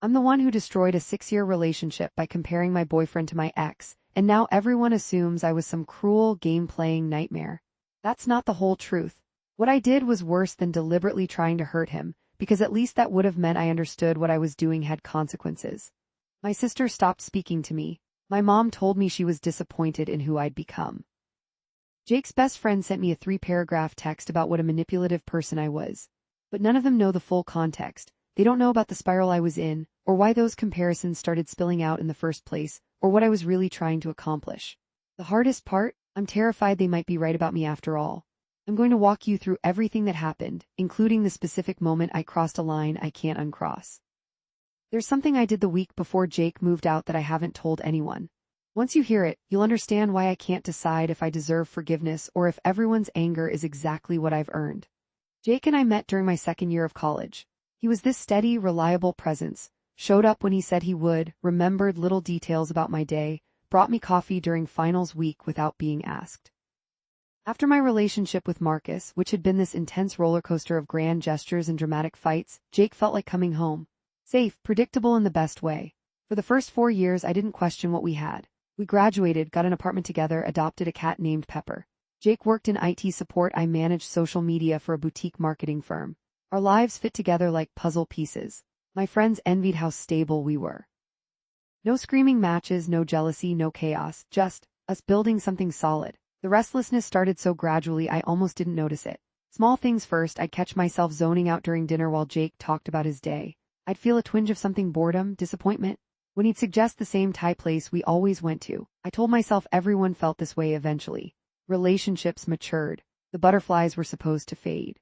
I'm the one who destroyed a 6-year relationship by comparing my boyfriend to my ex, and now everyone assumes I was some cruel, game-playing nightmare. That's not the whole truth. What I did was worse than deliberately trying to hurt him, because at least that would have meant I understood what I was doing had consequences. My sister stopped speaking to me. My mom told me she was disappointed in who I'd become. Jake's best friend sent me a 3-paragraph text about what a manipulative person I was. But none of them know the full context. They don't know about the spiral I was in, or why those comparisons started spilling out in the first place, or what I was really trying to accomplish. The hardest part? I'm terrified they might be right about me after all. I'm going to walk you through everything that happened, including the specific moment I crossed a line I can't uncross. There's something I did the week before Jake moved out that I haven't told anyone. Once you hear it, you'll understand why I can't decide if I deserve forgiveness or if everyone's anger is exactly what I've earned. Jake and I met during my 2nd year of college. He was this steady, reliable presence, showed up when he said he would, remembered little details about my day, brought me coffee during finals week without being asked. After my relationship with Marcus, which had been this intense roller coaster of grand gestures and dramatic fights, Jake felt like coming home. Safe, predictable in the best way. For the first 4 years, I didn't question what we had. We graduated, got an apartment together, adopted a cat named Pepper. Jake worked in IT support, I managed social media for a boutique marketing firm. Our lives fit together like puzzle pieces. My friends envied how stable we were. No screaming matches, no jealousy, no chaos, just us building something solid. The restlessness started so gradually I almost didn't notice it. Small things first, I'd catch myself zoning out during dinner while Jake talked about his day. I'd feel a twinge of something, boredom, disappointment. When he'd suggest the same Thai place we always went to, I told myself everyone felt this way eventually. Relationships matured. The butterflies were supposed to fade.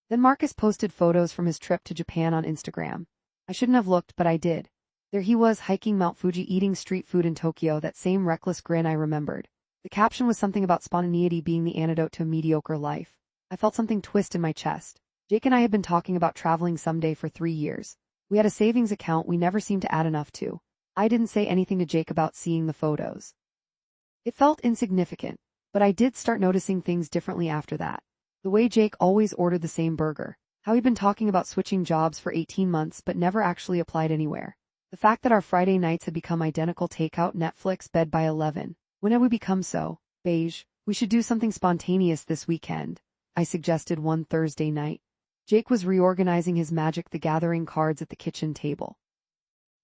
Then Marcus posted photos from his trip to Japan on Instagram. I shouldn't have looked, but I did. There he was, hiking Mount Fuji, eating street food in Tokyo, that same reckless grin I remembered. The caption was something about spontaneity being the antidote to a mediocre life. I felt something twist in my chest. Jake and I had been talking about traveling someday for 3 years. We had a savings account we never seemed to add enough to. I didn't say anything to Jake about seeing the photos. It felt insignificant, but I did start noticing things differently after that. The way Jake always ordered the same burger. How he'd been talking about switching jobs for 18 months but never actually applied anywhere. The fact that our Friday nights had become identical, takeout, Netflix, bed by 11. When had we become so beige? We should do something spontaneous this weekend, I suggested one Thursday night. Jake was reorganizing his Magic the Gathering cards at the kitchen table.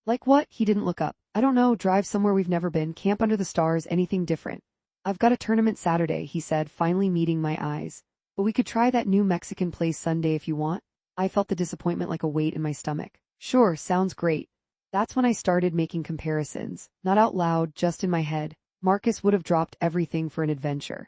Like what? He didn't look up. I don't know, drive somewhere we've never been, camp under the stars, anything different. I've got a tournament Saturday, he said, finally meeting my eyes. But we could try that new Mexican place Sunday if you want. I felt the disappointment like a weight in my stomach. Sure, sounds great. That's when I started making comparisons, not out loud, just in my head. Marcus would have dropped everything for an adventure.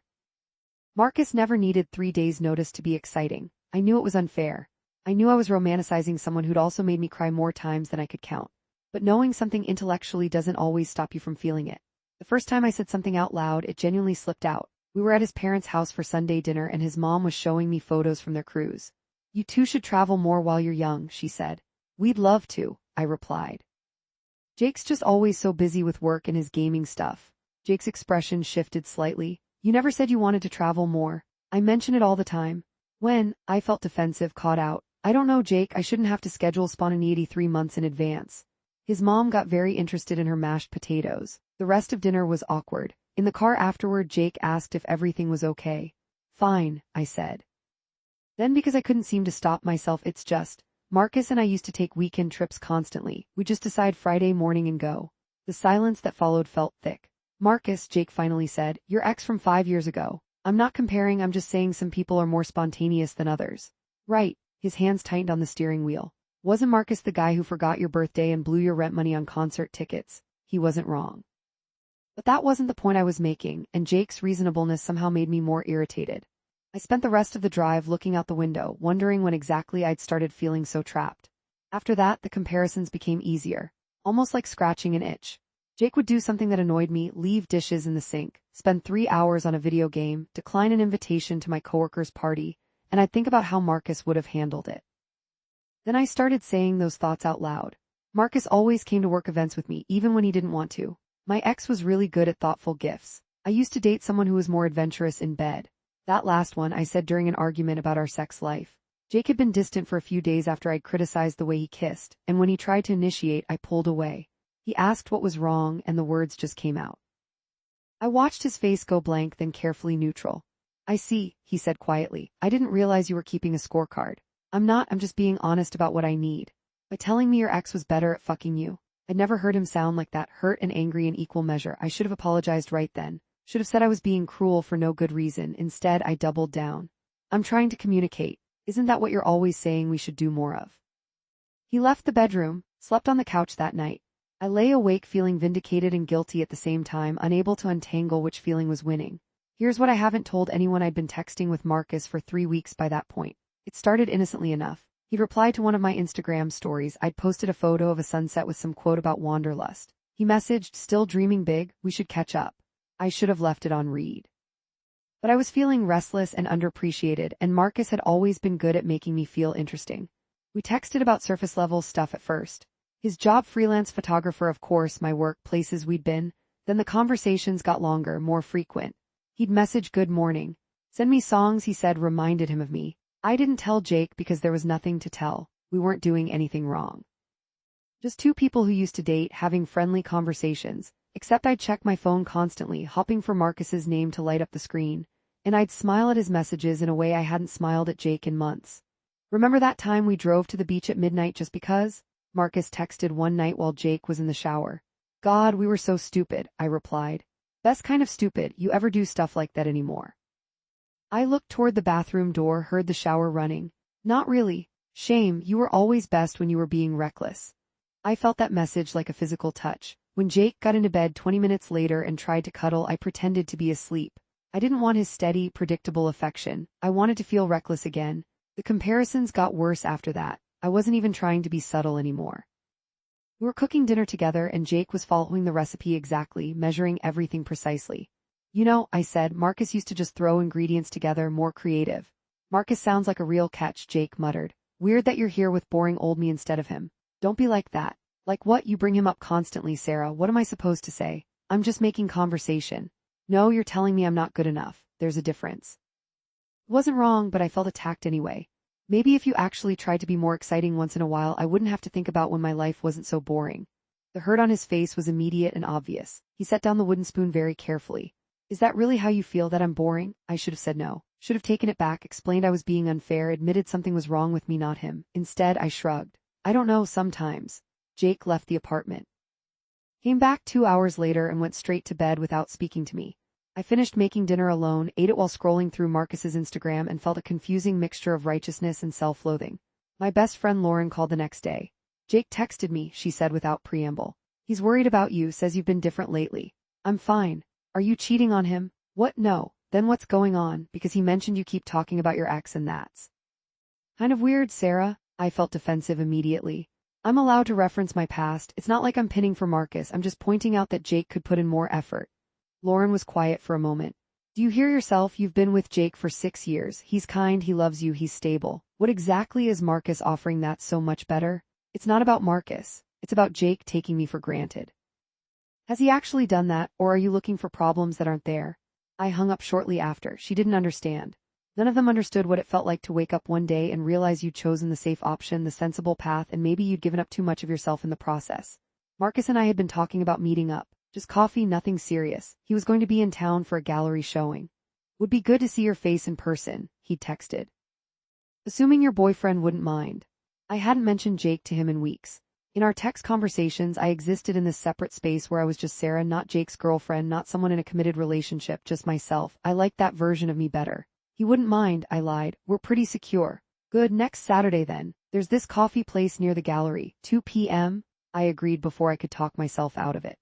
Marcus never needed 3 days' notice to be exciting. I knew it was unfair. I knew I was romanticizing someone who'd also made me cry more times than I could count. But knowing something intellectually doesn't always stop you from feeling it. The first time I said something out loud, it genuinely slipped out. We were at his parents' house for Sunday dinner and his mom was showing me photos from their cruise. You two should travel more while you're young, she said. We'd love to, I replied. Jake's just always so busy with work and his gaming stuff. Jake's expression shifted slightly. You never said you wanted to travel more. I mention it all the time. When? I felt defensive, caught out. I don't know, Jake, I shouldn't have to schedule spontaneity 3 months in advance. His mom got very interested in her mashed potatoes. The rest of dinner was awkward. In the car afterward, Jake asked if everything was okay. Fine, I said. Then because I couldn't seem to stop myself, it's just, Marcus and I used to take weekend trips constantly. We just decide Friday morning and go. The silence that followed felt thick. Marcus, Jake finally said, your ex from 5 years ago. I'm not comparing, I'm just saying some people are more spontaneous than others. Right, his hands tightened on the steering wheel. Wasn't Marcus the guy who forgot your birthday and blew your rent money on concert tickets? He wasn't wrong. But that wasn't the point I was making, and Jake's reasonableness somehow made me more irritated. I spent the rest of the drive looking out the window, wondering when exactly I'd started feeling so trapped. After that, the comparisons became easier, almost like scratching an itch. Jake would do something that annoyed me, leave dishes in the sink, spend 3 hours on a video game, decline an invitation to my coworker's party, and I'd think about how Marcus would have handled it. Then I started saying those thoughts out loud. Marcus always came to work events with me, even when he didn't want to. My ex was really good at thoughtful gifts. I used to date someone who was more adventurous in bed. That last one I said during an argument about our sex life. Jake had been distant for a few days after I'd criticized the way he kissed, and when he tried to initiate, I pulled away. He asked what was wrong, and the words just came out. I watched his face go blank, then carefully neutral. I see, he said quietly. I didn't realize you were keeping a scorecard. I'm just being honest about what I need. By telling me your ex was better at fucking you. I'd never heard him sound like that, hurt and angry in equal measure. I should have apologized right then. Should have said I was being cruel for no good reason. Instead, I doubled down. I'm trying to communicate. Isn't that what you're always saying we should do more of? He left the bedroom, slept on the couch that night. I lay awake feeling vindicated and guilty at the same time, unable to untangle which feeling was winning. Here's what I haven't told anyone: I'd been texting with Marcus for 3 weeks by that point. It started innocently enough. He'd replied to one of my Instagram stories. I'd posted a photo of a sunset with some quote about wanderlust. He messaged, "Still dreaming big, we should catch up." I should have left it on read. But I was feeling restless and underappreciated, and Marcus had always been good at making me feel interesting. We texted about surface-level stuff at first. His job, freelance photographer, of course, my work, places we'd been. Then the conversations got longer, more frequent. He'd message good morning. Send me songs he said reminded him of me. I didn't tell Jake because there was nothing to tell. We weren't doing anything wrong. Just two people who used to date, having friendly conversations, except I'd check my phone constantly, hopping for Marcus's name to light up the screen, and I'd smile at his messages in a way I hadn't smiled at Jake in months. Remember that time we drove to the beach at midnight just because? Marcus texted one night while Jake was in the shower. God, we were so stupid, I replied. Best kind of stupid. You ever do stuff like that anymore? I looked toward the bathroom door, heard the shower running. Not really. Shame, you were always best when you were being reckless. I felt that message like a physical touch. When Jake got into bed 20 minutes later and tried to cuddle, I pretended to be asleep. I didn't want his steady, predictable affection. I wanted to feel reckless again. The comparisons got worse after that. I wasn't even trying to be subtle anymore. We were cooking dinner together, and Jake was following the recipe exactly, measuring everything precisely. You know, I said, Marcus used to just throw ingredients together, more creative. Marcus sounds like a real catch, Jake muttered. Weird that you're here with boring old me instead of him. Don't be like that. Like what? You bring him up constantly, Sarah. What am I supposed to say? I'm just making conversation. No, you're telling me I'm not good enough. There's a difference. It wasn't wrong, but I felt attacked anyway. Maybe if you actually tried to be more exciting once in a while, I wouldn't have to think about when my life wasn't so boring. The hurt on his face was immediate and obvious. He set down the wooden spoon very carefully. Is that really how you feel, that I'm boring? I should have said no. Should have taken it back, explained I was being unfair, admitted something was wrong with me, not him. Instead, I shrugged. I don't know, sometimes. Jake left the apartment. Came back 2 hours later and went straight to bed without speaking to me. I finished making dinner alone, ate it while scrolling through Marcus's Instagram, and felt a confusing mixture of righteousness and self-loathing. My best friend Lauren called the next day. Jake texted me, she said without preamble. He's worried about you, says you've been different lately. I'm fine. Are you cheating on him? What? No. Then what's going on? Because he mentioned you keep talking about your ex, and that's kind of weird, Sarah. I felt defensive immediately. I'm allowed to reference my past. It's not like I'm pinning for Marcus. I'm just pointing out that Jake could put in more effort. Lauren was quiet for a moment. Do you hear yourself? You've been with Jake for 6 years. He's kind, he loves you, he's stable. What exactly is Marcus offering that's so much better? It's not about Marcus. It's about Jake taking me for granted. Has he actually done that, or are you looking for problems that aren't there? I hung up shortly after. She didn't understand. None of them understood what it felt like to wake up one day and realize you'd chosen the safe option, the sensible path, and maybe you'd given up too much of yourself in the process. Marcus and I had been talking about meeting up. Just coffee, nothing serious. He was going to be in town for a gallery showing. Would be good to see your face in person, he'd texted. Assuming your boyfriend wouldn't mind. I hadn't mentioned Jake to him in weeks. In our text conversations, I existed in this separate space where I was just Sarah, not Jake's girlfriend, not someone in a committed relationship, just myself. I liked that version of me better. He wouldn't mind, I lied. We're pretty secure. Good, next Saturday then. There's this coffee place near the gallery, 2 p.m. I agreed before I could talk myself out of it.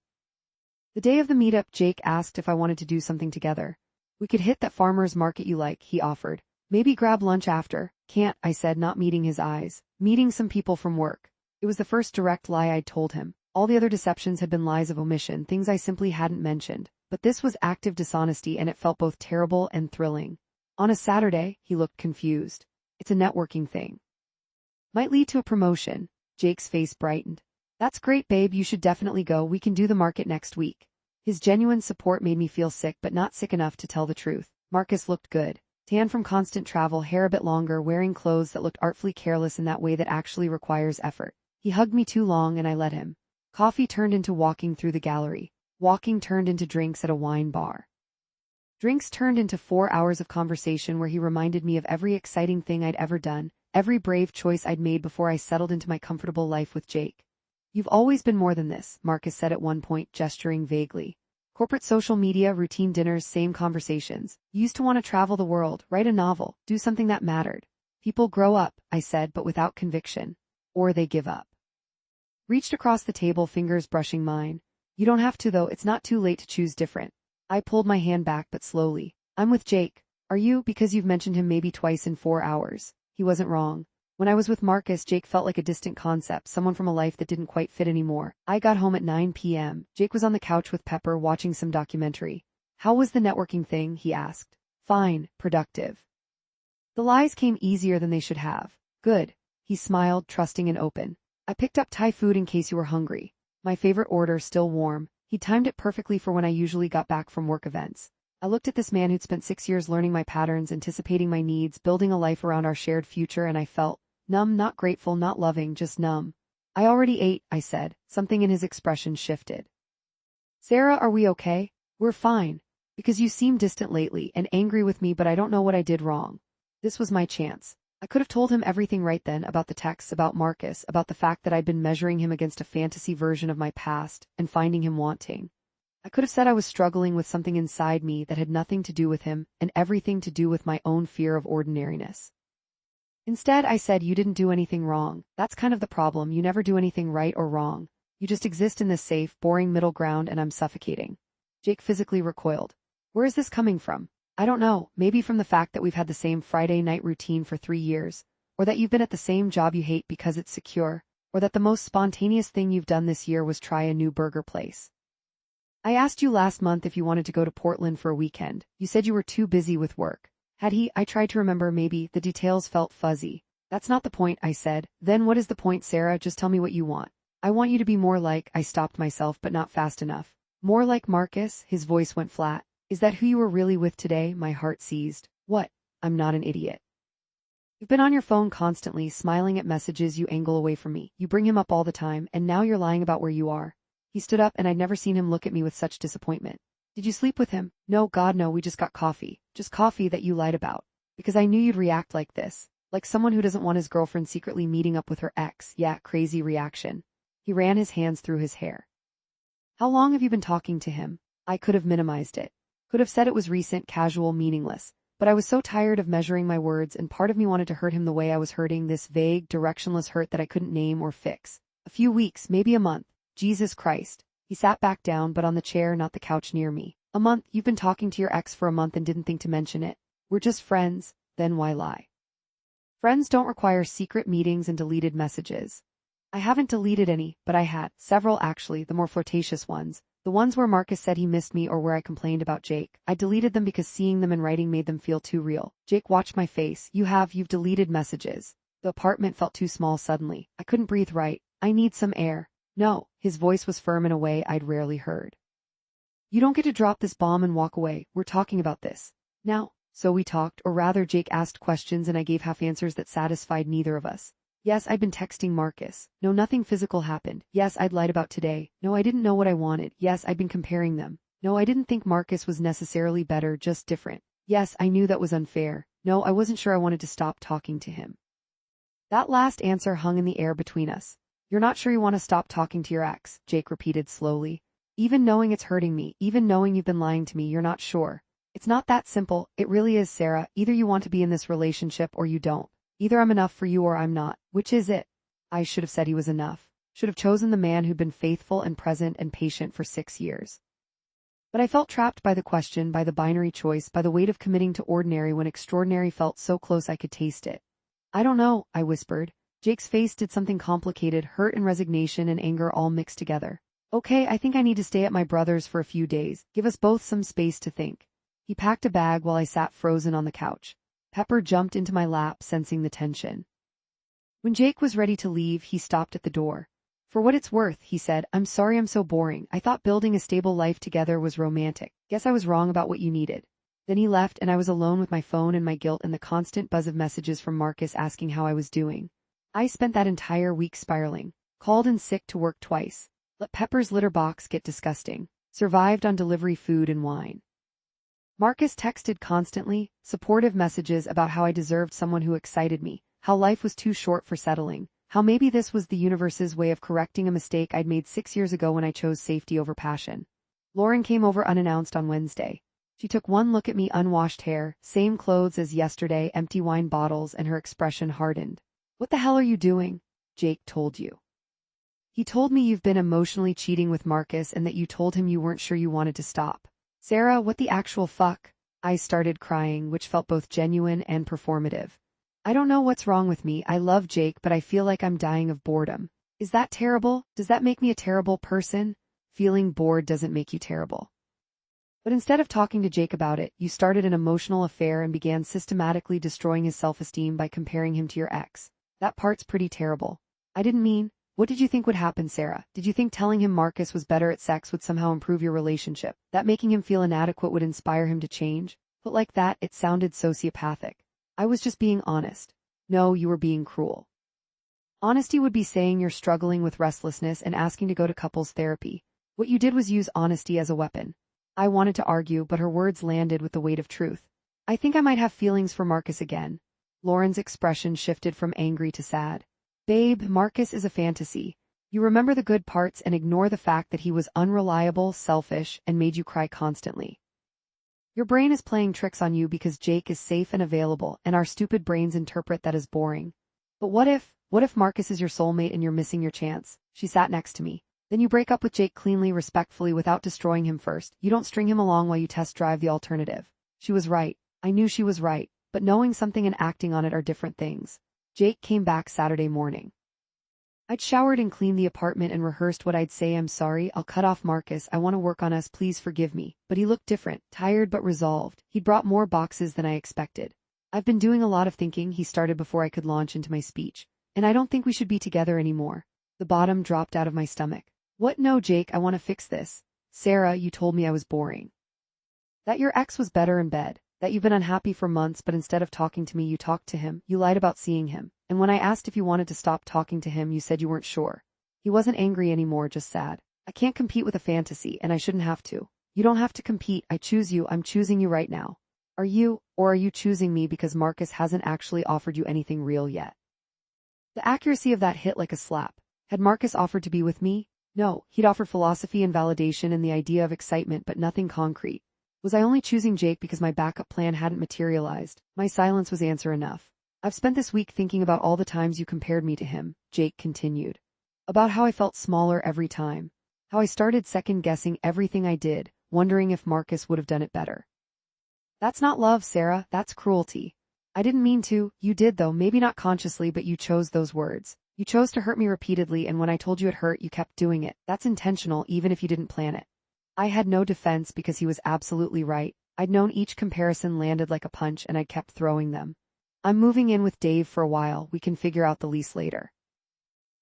The day of the meetup, Jake asked if I wanted to do something together. We could hit that farmer's market you like, he offered. Maybe grab lunch after. Can't, I said, not meeting his eyes. Meeting some people from work. It was the first direct lie I'd told him. All the other deceptions had been lies of omission, things I simply hadn't mentioned. But this was active dishonesty, and it felt both terrible and thrilling. On a Saturday, he looked confused. It's a networking thing. Might lead to a promotion. Jake's face brightened. That's great, babe, you should definitely go. We can do the market next week. His genuine support made me feel sick, but not sick enough to tell the truth. Marcus looked good. Tan from constant travel, hair a bit longer, wearing clothes that looked artfully careless in that way that actually requires effort. He hugged me too long and I let him. Coffee turned into walking through the gallery. Walking turned into drinks at a wine bar. Drinks turned into 4 hours of conversation where he reminded me of every exciting thing I'd ever done, every brave choice I'd made before I settled into my comfortable life with Jake. You've always been more than this, Marcus said at one point, gesturing vaguely. Corporate social media, routine dinners, same conversations. You used to want to travel the world, write a novel, do something that mattered. People grow up, I said, but without conviction. Or they give up. Reached across the table, fingers brushing mine. You don't have to though, it's not too late to choose different. I pulled my hand back but slowly. I'm with Jake. Are you? Because you've mentioned him maybe twice in 4 hours. He wasn't wrong. When I was with Marcus, Jake felt like a distant concept, someone from a life that didn't quite fit anymore. I got home at 9 p.m. Jake was on the couch with Pepper watching some documentary. How was the networking thing? He asked. Fine, productive. The lies came easier than they should have. Good. He smiled, trusting and open. I picked up Thai food in case you were hungry. My favorite order, still warm. He timed it perfectly for when I usually got back from work events. I looked at this man who'd spent 6 years learning my patterns, anticipating my needs, building a life around our shared future, and I felt numb, not grateful, not loving, just numb. I already ate, I said. Something in his expression shifted. Sarah, are we okay? We're fine. Because you seem distant lately and angry with me, but I don't know what I did wrong. This was my chance. I could have told him everything right then, about the texts, about Marcus, about the fact that I'd been measuring him against a fantasy version of my past and finding him wanting. I could have said I was struggling with something inside me that had nothing to do with him and everything to do with my own fear of ordinariness. Instead, I said, you didn't do anything wrong. That's kind of the problem. You never do anything right or wrong. You just exist in this safe, boring middle ground and I'm suffocating. Jake physically recoiled. Where is this coming from? I don't know, maybe from the fact that we've had the same Friday night routine for 3 years, or that you've been at the same job you hate because it's secure, or that the most spontaneous thing you've done this year was try a new burger place. I asked you last month if you wanted to go to Portland for a weekend. You said you were too busy with work. Had he? I tried to remember, maybe. The details felt fuzzy. That's not the point, I said. Then what is the point, Sarah? Just tell me what you want. I want you to be more like, I stopped myself but not fast enough. More like Marcus? His voice went flat. Is that who you were really with today? My heart seized. What? I'm not an idiot. You've been on your phone constantly, smiling at messages you angle away from me. You bring him up all the time, and now you're lying about where you are. He stood up and I'd never seen him look at me with such disappointment. Did you sleep with him? No, God no, we just got coffee. Just coffee that you lied about. Because I knew you'd react like this. Like someone who doesn't want his girlfriend secretly meeting up with her ex. Yeah, crazy reaction. He ran his hands through his hair. How long have you been talking to him? I could have minimized it. Could have said it was recent, casual, meaningless. But I was so tired of measuring my words and part of me wanted to hurt him the way I was hurting, this vague, directionless hurt that I couldn't name or fix. A few weeks, maybe a month. Jesus Christ. He sat back down but on the chair, not the couch near me. A month? You've been talking to your ex for a month and didn't think to mention it. We're just friends, then why lie? Friends don't require secret meetings and deleted messages. I haven't deleted any, but I had. Several actually, the more flirtatious ones. The ones where Marcus said he missed me or where I complained about Jake. I deleted them because seeing them in writing made them feel too real. Jake watched my face. You've deleted messages. The apartment felt too small suddenly. I couldn't breathe right. I need some air. No, his voice was firm in a way I'd rarely heard. You don't get to drop this bomb and walk away. We're talking about this. Now. So we talked, or rather Jake asked questions and I gave half answers that satisfied neither of us. Yes, I'd been texting Marcus. No, nothing physical happened. Yes, I'd lied about today. No, I didn't know what I wanted. Yes, I'd been comparing them. No, I didn't think Marcus was necessarily better, just different. Yes, I knew that was unfair. No, I wasn't sure I wanted to stop talking to him. That last answer hung in the air between us. You're not sure you want to stop talking to your ex, Jake repeated slowly. Even knowing it's hurting me, even knowing you've been lying to me, you're not sure. It's not that simple. It really is, Sarah. Either you want to be in this relationship or you don't. Either I'm enough for you or I'm not. Which is it? I should have said he was enough. Should have chosen the man who'd been faithful and present and patient for 6 years. But I felt trapped by the question, by the binary choice, by the weight of committing to ordinary when extraordinary felt so close I could taste it. I don't know, I whispered. Jake's face did something complicated, hurt and resignation and anger all mixed together. Okay, I think I need to stay at my brother's for a few days. Give us both some space to think. He packed a bag while I sat frozen on the couch. Pepper jumped into my lap, sensing the tension. When Jake was ready to leave, he stopped at the door. For what it's worth, he said, I'm sorry I'm so boring. I thought building a stable life together was romantic. Guess I was wrong about what you needed. Then he left and I was alone with my phone and my guilt and the constant buzz of messages from Marcus asking how I was doing. I spent that entire week spiraling. Called in sick to work twice. Let Pepper's litter box get disgusting. Survived on delivery food and wine. Marcus texted constantly, supportive messages about how I deserved someone who excited me, how life was too short for settling, how maybe this was the universe's way of correcting a mistake I'd made 6 years ago when I chose safety over passion. Lauren came over unannounced on Wednesday. She took one look at me, unwashed hair, same clothes as yesterday, empty wine bottles, and her expression hardened. What the hell are you doing? Jake told you. He told me you've been emotionally cheating with Marcus and that you told him you weren't sure you wanted to stop. Sarah, what the actual fuck? I started crying, which felt both genuine and performative. I don't know what's wrong with me. I love Jake, but I feel like I'm dying of boredom. Is that terrible? Does that make me a terrible person? Feeling bored doesn't make you terrible. But instead of talking to Jake about it, you started an emotional affair and began systematically destroying his self-esteem by comparing him to your ex. That part's pretty terrible. I didn't mean. What did you think would happen, Sarah? Did you think telling him Marcus was better at sex would somehow improve your relationship? That making him feel inadequate would inspire him to change? But like that, it sounded sociopathic. I was just being honest. No, you were being cruel. Honesty would be saying you're struggling with restlessness and asking to go to couples therapy. What you did was use honesty as a weapon. I wanted to argue, but her words landed with the weight of truth. I think I might have feelings for Marcus again. Lauren's expression shifted from angry to sad. Babe, Marcus is a fantasy. You remember the good parts and ignore the fact that he was unreliable, selfish, and made you cry constantly. Your brain is playing tricks on you because Jake is safe and available, and our stupid brains interpret that as boring. But what if Marcus is your soulmate and you're missing your chance? She sat next to me. Then you break up with Jake cleanly, respectfully, without destroying him first. You don't string him along while you test drive the alternative. She was right. I knew she was right, but knowing something and acting on it are different things. Jake came back Saturday morning. I'd showered and cleaned the apartment and rehearsed what I'd say. I'm sorry, I'll cut off Marcus, I want to work on us, please forgive me. But he looked different, tired but resolved. He'd brought more boxes than I expected. I've been doing a lot of thinking, he started before I could launch into my speech. And I don't think we should be together anymore. The bottom dropped out of my stomach. What? No, Jake, I want to fix this. Sarah, you told me I was boring. That your ex was better in bed. That you've been unhappy for months, but instead of talking to me, you talked to him. You lied about seeing him. And when I asked if you wanted to stop talking to him, you said you weren't sure. He wasn't angry anymore, just sad. I can't compete with a fantasy, and I shouldn't have to. You don't have to compete. I choose you. I'm choosing you right now. Are you choosing me because Marcus hasn't actually offered you anything real yet? The accuracy of that hit like a slap. Had Marcus offered to be with me? No, he'd offered philosophy and validation and the idea of excitement, but nothing concrete. Was I only choosing Jake because my backup plan hadn't materialized? My silence was answer enough. I've spent this week thinking about all the times you compared me to him, Jake continued. About how I felt smaller every time. How I started second-guessing everything I did, wondering if Marcus would have done it better. That's not love, Sarah, that's cruelty. I didn't mean to, you did though, maybe not consciously, but you chose those words. You chose to hurt me repeatedly, and when I told you it hurt, you kept doing it. That's intentional, even if you didn't plan it. I had no defense because he was absolutely right. I'd known each comparison landed like a punch and I'd kept throwing them. I'm moving in with Dave for a while, we can figure out the lease later.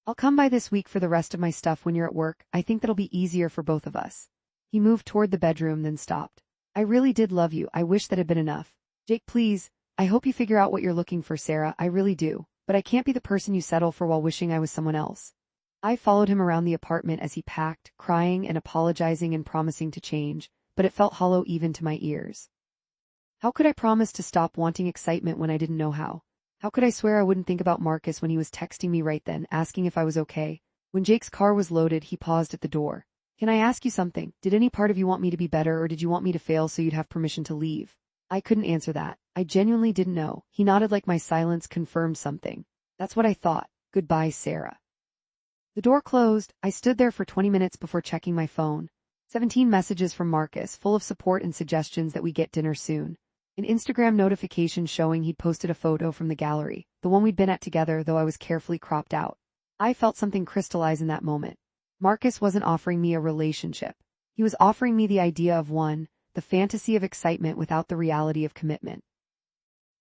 I'll come by this week for the rest of my stuff when you're at work, I think that'll be easier for both of us. He moved toward the bedroom, then stopped. I really did love you, I wish that had been enough. Jake, please, I hope you figure out what you're looking for, Sarah, I really do, but I can't be the person you settle for while wishing I was someone else. I followed him around the apartment as he packed, crying and apologizing and promising to change, but it felt hollow even to my ears. How could I promise to stop wanting excitement when I didn't know how? How could I swear I wouldn't think about Marcus when he was texting me right then, asking if I was okay? When Jake's car was loaded, he paused at the door. Can I ask you something? Did any part of you want me to be better, or did you want me to fail so you'd have permission to leave? I couldn't answer that. I genuinely didn't know. He nodded like my silence confirmed something. That's what I thought. Goodbye, Sarah. The door closed. I stood there for 20 minutes before checking my phone. 17 messages from Marcus, full of support and suggestions that we get dinner soon. An Instagram notification showing he'd posted a photo from the gallery, the one we'd been at together, though I was carefully cropped out. I felt something crystallize in that moment. Marcus wasn't offering me a relationship. He was offering me the idea of one, the fantasy of excitement without the reality of commitment.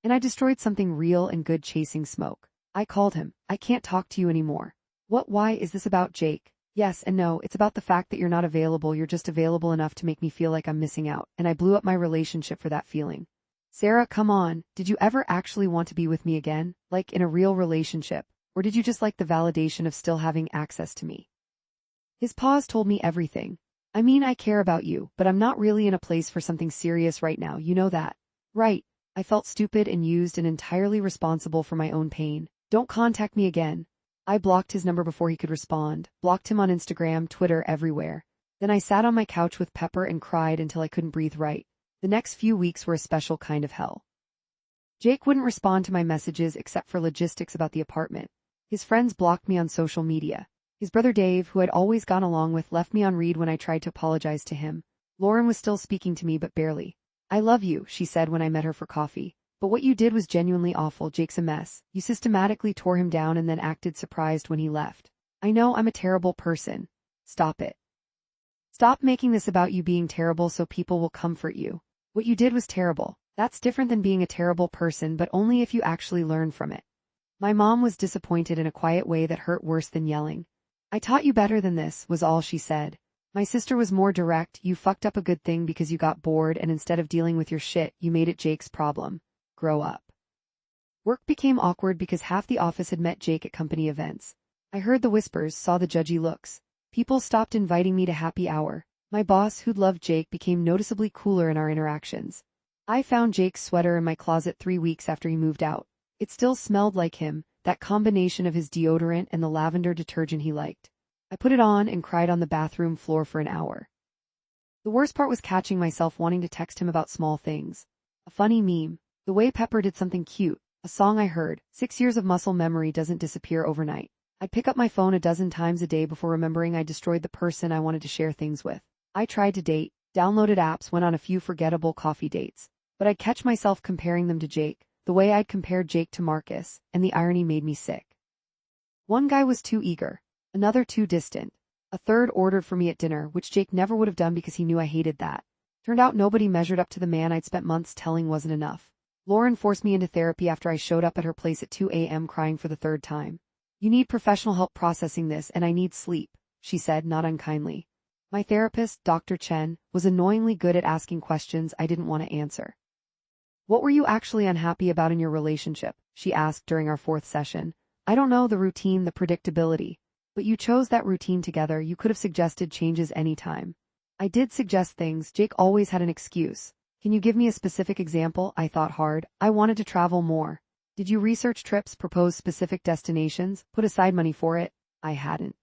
And I destroyed something real and good chasing smoke. I called him. I can't talk to you anymore. Why is this about Jake? Yes and no, it's about the fact that you're not available, you're just available enough to make me feel like I'm missing out, and I blew up my relationship for that feeling. Sarah, come on, did you ever actually want to be with me again, like in a real relationship, or did you just like the validation of still having access to me? His pause told me everything. I mean, I care about you, but I'm not really in a place for something serious right now, you know that. Right. I felt stupid and used and entirely responsible for my own pain. Don't contact me again. I blocked his number before he could respond, blocked him on Instagram, Twitter, everywhere. Then I sat on my couch with Pepper and cried until I couldn't breathe right. The next few weeks were a special kind of hell. Jake wouldn't respond to my messages except for logistics about the apartment. His friends blocked me on social media. His brother Dave, who I'd always gone along with, left me on read when I tried to apologize to him. Lauren was still speaking to me but barely. I love you, she said when I met her for coffee. But what you did was genuinely awful. Jake's a mess. You systematically tore him down and then acted surprised when he left. I know I'm a terrible person. Stop it. Stop making this about you being terrible so people will comfort you. What you did was terrible. That's different than being a terrible person, but only if you actually learn from it. My mom was disappointed in a quiet way that hurt worse than yelling. I taught you better than this, was all she said. My sister was more direct. You fucked up a good thing because you got bored, and instead of dealing with your shit, you made it Jake's problem. Grow up. Work became awkward because half the office had met Jake at company events. I heard the whispers, saw the judgy looks. People stopped inviting me to happy hour. My boss, who'd loved Jake, became noticeably cooler in our interactions. I found Jake's sweater in my closet 3 weeks after he moved out. It still smelled like him, that combination of his deodorant and the lavender detergent he liked. I put it on and cried on the bathroom floor for an hour. The worst part was catching myself wanting to text him about small things. A funny meme. The way Pepper did something cute. A song I heard. 6 years of muscle memory doesn't disappear overnight. I'd pick up my phone a dozen times a day before remembering I destroyed the person I wanted to share things with. I tried to date, downloaded apps, went on a few forgettable coffee dates. But I'd catch myself comparing them to Jake, the way I'd compared Jake to Marcus, and the irony made me sick. One guy was too eager. Another too distant. A third ordered for me at dinner, which Jake never would have done because he knew I hated that. Turned out nobody measured up to the man I'd spent months telling wasn't enough. Lauren forced me into therapy after I showed up at her place at 2 a.m. crying for the third time. You need professional help processing this, and I need sleep, she said, not unkindly. My therapist, Dr. Chen, was annoyingly good at asking questions I didn't want to answer. What were you actually unhappy about in your relationship? She asked during our 4th session. I don't know, the routine, the predictability. But you chose that routine together. You could have suggested changes any time. I did suggest things. Jake always had an excuse. Can you give me a specific example? I thought hard. I wanted to travel more. Did you research trips, propose specific destinations, put aside money for it? I hadn't.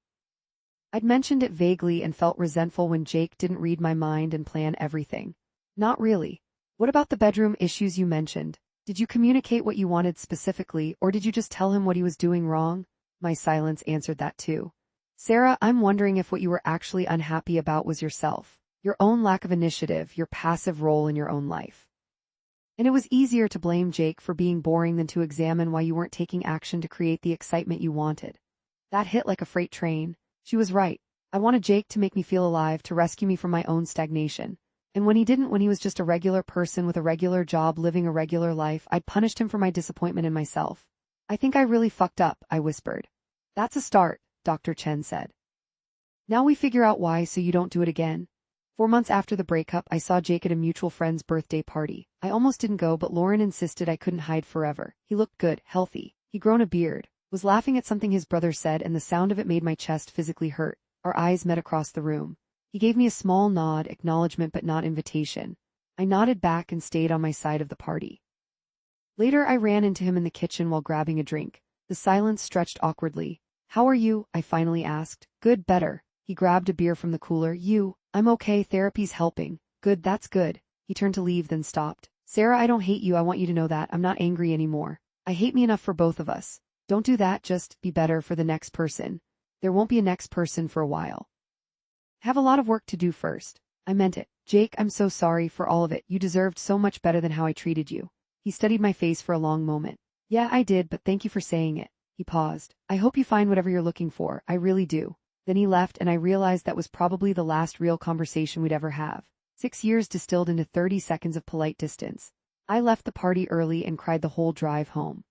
I'd mentioned it vaguely and felt resentful when Jake didn't read my mind and plan everything. Not really. What about the bedroom issues you mentioned? Did you communicate what you wanted specifically, or did you just tell him what he was doing wrong? My silence answered that too. Sarah, I'm wondering if what you were actually unhappy about was yourself, your own lack of initiative, your passive role in your own life. And it was easier to blame Jake for being boring than to examine why you weren't taking action to create the excitement you wanted. That hit like a freight train. She was right. I wanted Jake to make me feel alive, to rescue me from my own stagnation. And when he didn't, when he was just a regular person with a regular job living a regular life, I'd punished him for my disappointment in myself. I think I really fucked up, I whispered. That's a start, Dr. Chen said. Now we figure out why so you don't do it again. 4 months after the breakup, I saw Jake at a mutual friend's birthday party. I almost didn't go, but Lauren insisted I couldn't hide forever. He looked good, healthy. He'd grown a beard, was laughing at something his brother said, and the sound of it made my chest physically hurt. Our eyes met across the room. He gave me a small nod, acknowledgement but not invitation. I nodded back and stayed on my side of the party. Later I ran into him in the kitchen while grabbing a drink. The silence stretched awkwardly. How are you? I finally asked. Good, better. He grabbed a beer from the cooler. You? I'm okay, therapy's helping. Good, that's good. He turned to leave, then stopped. Sarah, I don't hate you, I want you to know that. I'm not angry anymore. I hate me enough for both of us. Don't do that, just be better for the next person. There won't be a next person for a while. I have a lot of work to do first. I meant it. Jake, I'm so sorry for all of it. You deserved so much better than how I treated you. He studied my face for a long moment. Yeah, I did, but thank you for saying it. He paused. I hope you find whatever you're looking for. I really do. Then he left, and I realized that was probably the last real conversation we'd ever have. 6 years distilled into 30 seconds of polite distance. I left the party early and cried the whole drive home.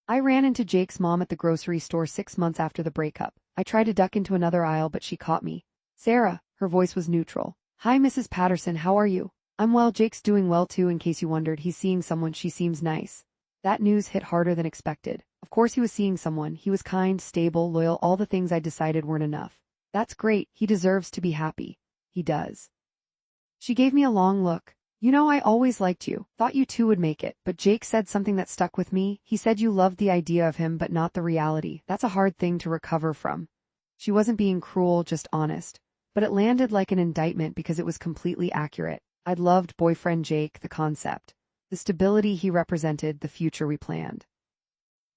I ran into Jake's mom at the grocery store 6 months after the breakup. I tried to duck into another aisle, but she caught me. Sarah, her voice was neutral. Hi, Mrs. Patterson, how are you? I'm well, Jake's doing well too, in case you wondered. He's seeing someone, she seems nice. That news hit harder than expected. Of course he was seeing someone. He was kind, stable, loyal, all the things I decided weren't enough. That's great, he deserves to be happy. He does. She gave me a long look. You know, I always liked you, thought you two would make it, but Jake said something that stuck with me. He said you loved the idea of him but not the reality. That's a hard thing to recover from. She wasn't being cruel, just honest. But it landed like an indictment because it was completely accurate. I'd loved boyfriend Jake, the concept. The stability he represented, the future we planned.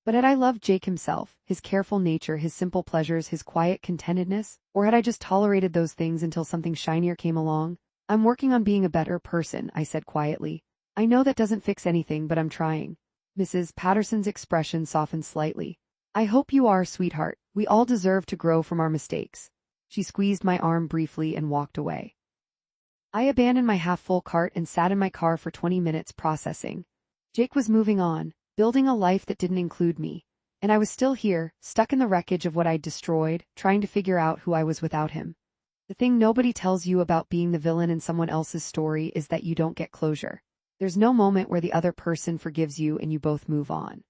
But had I loved Jake himself, his careful nature, his simple pleasures, his quiet contentedness? Or had I just tolerated those things until something shinier came along? I'm working on being a better person, I said quietly. I know that doesn't fix anything, but I'm trying. Mrs. Patterson's expression softened slightly. I hope you are, sweetheart. We all deserve to grow from our mistakes. She squeezed my arm briefly and walked away. I abandoned my half-full cart and sat in my car for 20 minutes processing. Jake was moving on, building a life that didn't include me. And I was still here, stuck in the wreckage of what I'd destroyed, trying to figure out who I was without him. The thing nobody tells you about being the villain in someone else's story is that you don't get closure. There's no moment where the other person forgives you and you both move on.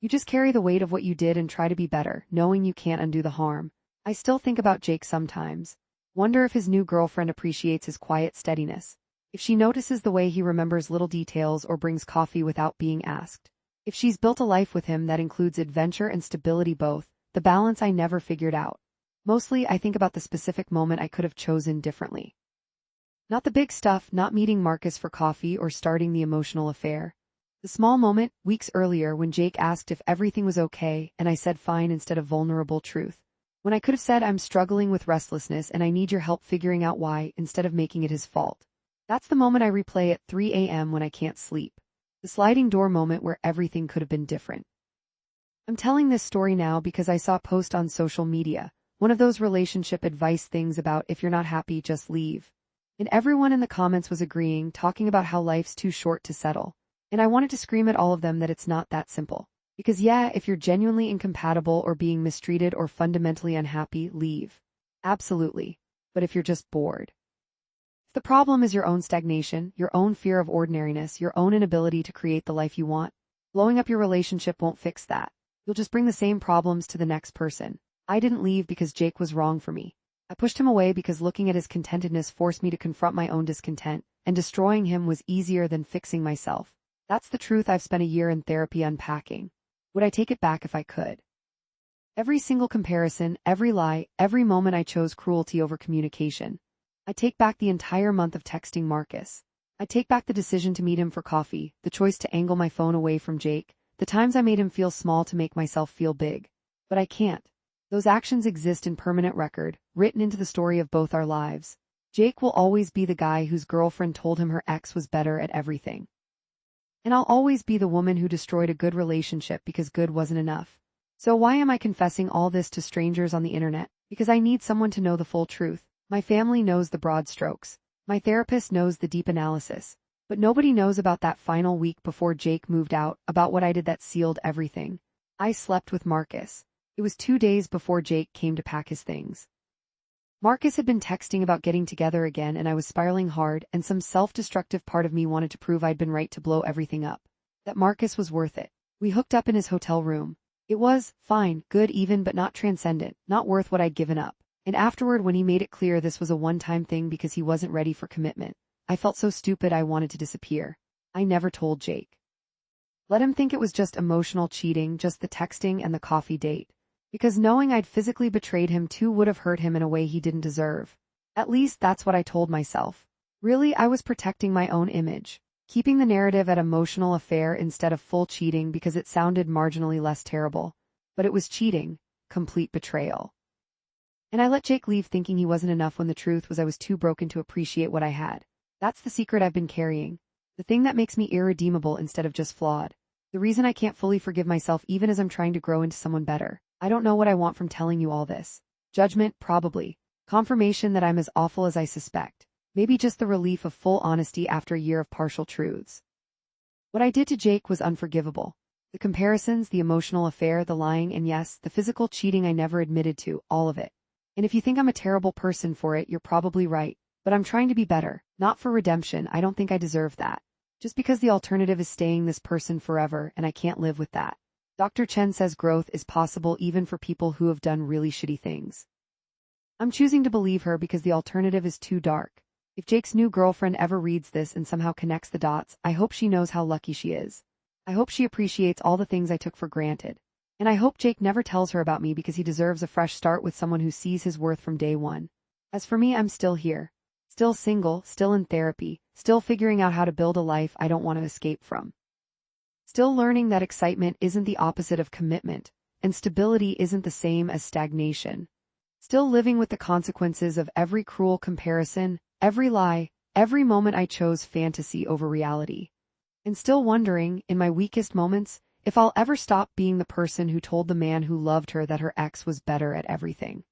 You just carry the weight of what you did and try to be better, knowing you can't undo the harm. I still think about Jake sometimes. Wonder if his new girlfriend appreciates his quiet steadiness. If she notices the way he remembers little details or brings coffee without being asked. If she's built a life with him that includes adventure and stability both, the balance I never figured out. Mostly, I think about the specific moment I could have chosen differently. Not the big stuff, not meeting Marcus for coffee or starting the emotional affair. The small moment, weeks earlier, when Jake asked if everything was okay and I said fine instead of vulnerable truth. When I could have said I'm struggling with restlessness and I need your help figuring out why instead of making it his fault. That's the moment I replay at 3 a.m. when I can't sleep. The sliding door moment where everything could have been different. I'm telling this story now because I saw a post on social media. One of those relationship advice things about if you're not happy, just leave. And everyone in the comments was agreeing, talking about how life's too short to settle. And I wanted to scream at all of them that it's not that simple. Because yeah, if you're genuinely incompatible or being mistreated or fundamentally unhappy, leave. Absolutely. But if you're just bored. If the problem is your own stagnation, your own fear of ordinariness, your own inability to create the life you want, blowing up your relationship won't fix that. You'll just bring the same problems to the next person. I didn't leave because Jake was wrong for me. I pushed him away because looking at his contentedness forced me to confront my own discontent, and destroying him was easier than fixing myself. That's the truth I've spent a year in therapy unpacking. Would I take it back if I could? Every single comparison, every lie, every moment I chose cruelty over communication. I take back the entire month of texting Marcus. I take back the decision to meet him for coffee, the choice to angle my phone away from Jake, the times I made him feel small to make myself feel big. But I can't. Those actions exist in permanent record, written into the story of both our lives. Jake will always be the guy whose girlfriend told him her ex was better at everything. And I'll always be the woman who destroyed a good relationship because good wasn't enough. So why am I confessing all this to strangers on the internet? Because I need someone to know the full truth. My family knows the broad strokes. My therapist knows the deep analysis. But nobody knows about that final week before Jake moved out, about what I did that sealed everything. I slept with Marcus. It was 2 days before Jake came to pack his things. Marcus had been texting about getting together again and I was spiraling hard, and some self-destructive part of me wanted to prove I'd been right to blow everything up. That Marcus was worth it. We hooked up in his hotel room. It was fine, good even, but not transcendent, not worth what I'd given up. And afterward, when he made it clear this was a one-time thing because he wasn't ready for commitment, I felt so stupid I wanted to disappear. I never told Jake. Let him think it was just emotional cheating, just the texting and the coffee date. Because knowing I'd physically betrayed him too would have hurt him in a way he didn't deserve. At least that's what I told myself. Really, I was protecting my own image, keeping the narrative at emotional affair instead of full cheating because it sounded marginally less terrible. But it was cheating, complete betrayal. And I let Jake leave thinking he wasn't enough when the truth was I was too broken to appreciate what I had. That's the secret I've been carrying. The thing that makes me irredeemable instead of just flawed. The reason I can't fully forgive myself even as I'm trying to grow into someone better. I don't know what I want from telling you all this. Judgment, probably. Confirmation that I'm as awful as I suspect. Maybe just the relief of full honesty after a year of partial truths. What I did to Jake was unforgivable. The comparisons, the emotional affair, the lying, and yes, the physical cheating I never admitted to, all of it. And if you think I'm a terrible person for it, you're probably right. But I'm trying to be better. Not for redemption, I don't think I deserve that. Just because the alternative is staying this person forever, and I can't live with that. Dr. Chen says growth is possible even for people who have done really shitty things. I'm choosing to believe her because the alternative is too dark. If Jake's new girlfriend ever reads this and somehow connects the dots, I hope she knows how lucky she is. I hope she appreciates all the things I took for granted. And I hope Jake never tells her about me because he deserves a fresh start with someone who sees his worth from day one. As for me, I'm still here. Still single, still in therapy, still figuring out how to build a life I don't want to escape from. Still learning that excitement isn't the opposite of commitment, and stability isn't the same as stagnation. Still living with the consequences of every cruel comparison, every lie, every moment I chose fantasy over reality. And still wondering, in my weakest moments, if I'll ever stop being the person who told the man who loved her that her ex was better at everything.